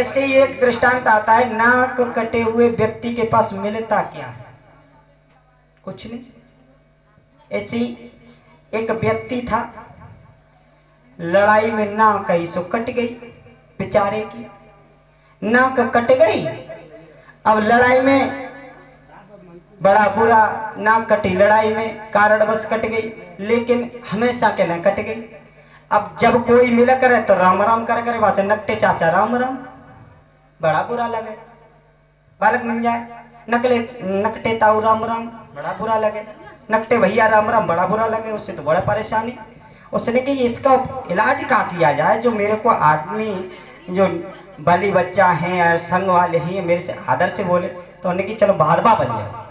ऐसे ही एक दृष्टांत आता है, नाक कटे हुए व्यक्ति के पास मिलता क्या है? कुछ नहीं। ऐसे ही एक व्यक्ति था, लड़ाई में नाक ऐसो कट गई बेचारे की, नाक कट गई। अब लड़ाई में बड़ा बुरा, नाक कटी लड़ाई में, कारणवश कट गई, लेकिन हमेशा के लिए कट गई। अब जब कोई मिला करे तो राम राम कर करे, वहां से नकटे चाचा राम राम, बड़ा बुरा लगे। बालक मिल जाए, नकले नकटे ताऊ राम राम, बड़ा बुरा लगे। नकटे भैया राम राम, बड़ा बुरा लगे। उससे तो बड़ा परेशानी। उसने कि इसका इलाज क्या किया जाए, जो मेरे को आदमी जो बाली बच्चा हैं और संग वाले हैं मेरे से आदर से बोले। तो उन्होंने कि चलो बाबा बन जाओ,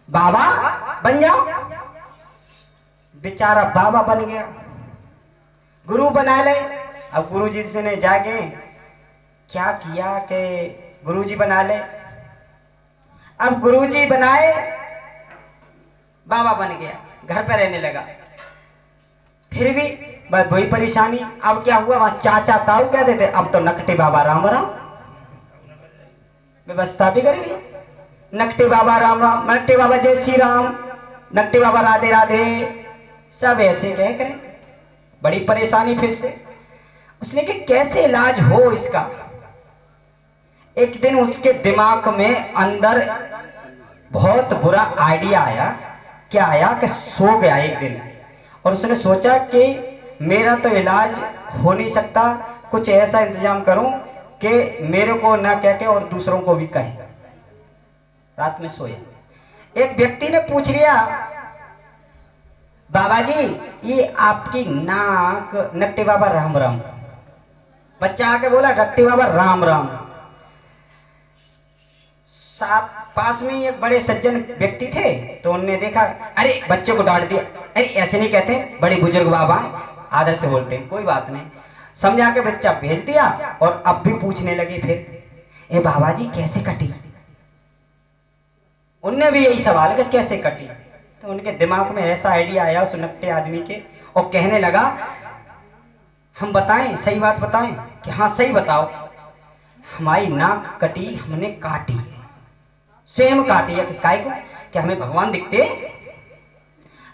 बाबा बन जाओ। बेचारा बाबा बन गया, गुरु बना ले। अब गुरु जी से ने जाके क्या किया कि गुरु जी बना ले। अब गुरु जी बनाए, बाबा बन गया, घर पे रहने लगा। फिर भी बस वही परेशानी। अब क्या हुआ, वहां चाचा ताऊ कहते थे, अब तो नकटे बाबा राम राम, व्यवस्था बिगड़ गई। नकटे बाबा राम राम, नकटे बाबा जय श्री राम, नकटे बाबा राधे राधे, सब ऐसे कह करें। बड़ी परेशानी। फिर से उसने कि कैसे इलाज हो इसका। एक दिन उसके दिमाग में अंदर बहुत बुरा आइडिया आया। क्या आया कि सो गया एक दिन और उसने सोचा कि मेरा तो इलाज हो नहीं सकता, कुछ ऐसा इंतजाम करूं कि मेरे को ना कह के और दूसरों को भी कहे। रात में सोया, एक व्यक्ति ने पूछ लिया, बाबा जी ये आपकी नाक, नकटे बाबा राम राम। बच्चा आके बोला नकटे बाबा राम राम। साथ पास में एक बड़े सज्जन व्यक्ति थे, तो उन्होंने देखा, अरे बच्चे को डांट दिया, अरे ऐसे नहीं कहते, बड़े बुजुर्ग बाबा आदर से बोलते हैं, कोई बात नहीं। समझा के बच्चा भेज दिया और अब भी पूछने लगे फिर, ए बाबा जी कैसे कटी? उनने भी यही सवाल कि कैसे कटी। तो उनके दिमाग में ऐसा आइडिया आया उस नकटे आदमी के, और कहने लगा, हम बताएं, सही बात बताएं? कि हाँ सही बताओ। हमारी नाक कटी, हमने काटी, स्वयं काटी है। कि काय को? कि हमें भगवान दिखते,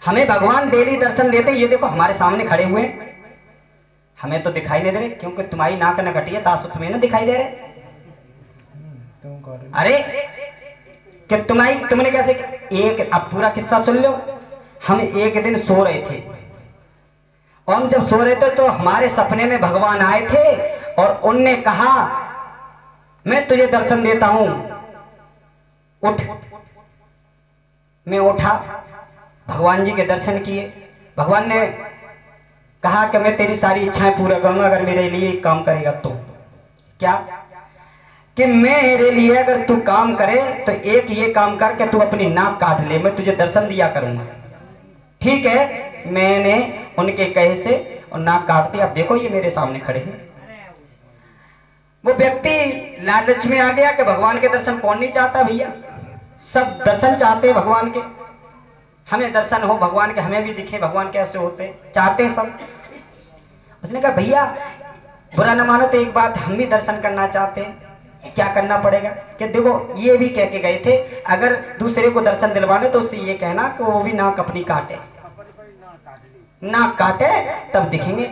हमें भगवान डेली दर्शन देते, ये देखो हमारे सामने खड़े हुए, हमें तो दिखाई नहीं दे रहे, क्योंकि तुम्हारी नाक न कटी है, तासु तुम्हें ना दिखाई दे रहे। अरे कि तुमने कैसे? एक अब पूरा किस्सा सुन लो। हम एक दिन सो रहे थे, और हम जब सो रहे थे तो हमारे सपने में भगवान आए थे और उनने कहा, मैं तुझे दर्शन देता हूं, उठ। मैं उठा, भगवान जी के दर्शन किए। भगवान ने कहा कि मैं तेरी सारी इच्छाएं पूरा करूंगा अगर मेरे लिए एक काम करेगा तो। क्या? कि मेरे लिए अगर तू काम करे तो एक ये काम कर के तू अपनी नाक काट ले, मैं तुझे दर्शन दिया करूंगा। ठीक है, मैंने उनके कहे से और नाक काट दी। अब देखो ये मेरे सामने खड़े हैं। वो व्यक्ति लालच में आ गया कि भगवान के दर्शन कौन नहीं चाहता भैया, सब दर्शन चाहते हैं भगवान के, हमें दर्शन हो भगवान के, हमें भी दिखे भगवान कैसे होते, चाहते सब। उसने कहा भैया बुरा न मानो तो एक बात, हम भी दर्शन करना चाहते हैं, क्या करना पड़ेगा? कि देखो ये भी कह के गए थे, अगर दूसरे को दर्शन दिलवाने तो उससे ये कहना कि वो भी नाक अपनी काटे, नाक काटे तब दिखेंगे।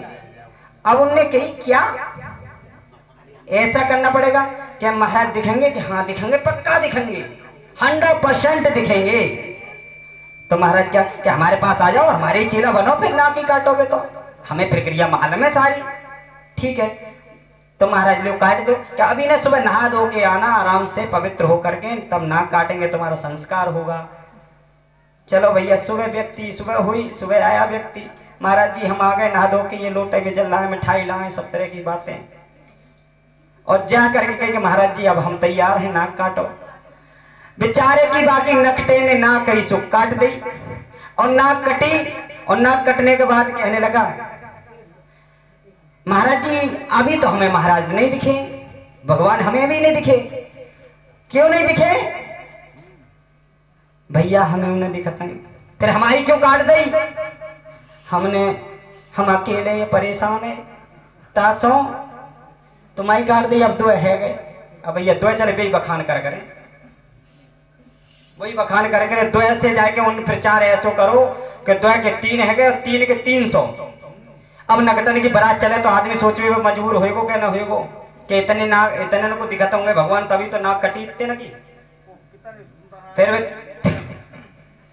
अब उनने कही क्या ऐसा करना पड़ेगा? क्या महाराज दिखेंगे? कि हाँ दिखेंगे, पक्का दिखेंगे, 100% दिखेंगे। तो महाराज क्या कि हमारे पास आ जाओ, हमारे ही चेला बनो, फिर नाक ही काटोगे तो हमें प्रक्रिया मालूम है सारी। ठीक है, तो महाराज लोग काट दो। क्या अभी ना सुबह नहा धो के आना आराम से पवित्र होकर के, तब नाक काटेंगे, तुम्हारा संस्कार होगा। चलो भैया, सुबह हुई, सुबह आया व्यक्ति, महाराज जी हम आ गए नहा धो के, ये लोटे में जल लाए, मिठाई लाए, सब तरह की बातें, और जा करके कहे कि महाराज जी अब हम तैयार हैं, नाक काटो। बेचारे की बाकी नकटे ने नाक ही सुख काट दी, और नाक कटी, और नाक कटने के बाद कहने लगा, महाराज जी अभी तो हमें महाराज नहीं दिखे, भगवान हमें भी नहीं दिखे। क्यों नहीं दिखे? भैया हमें उन्हें दिखता नहीं, फिर हमारी क्यों काट दी? हम अकेले परेशान है तासों, तो माई काट दी, अब दो है गए। अब भैया दो चले वही बखान कर करें, वही बखान कर करे। दो से जाके उन प्रचार ऐसो करो कि दो के तीन है गए और तीन के 300। अब नगटन की बारात चले तो आदमी सोच भी मजबूर होएगो क्या ना होएगो कि इतने को दिखाता होंगे भगवान, तभी तो नाक कटी इतने ना की। फिर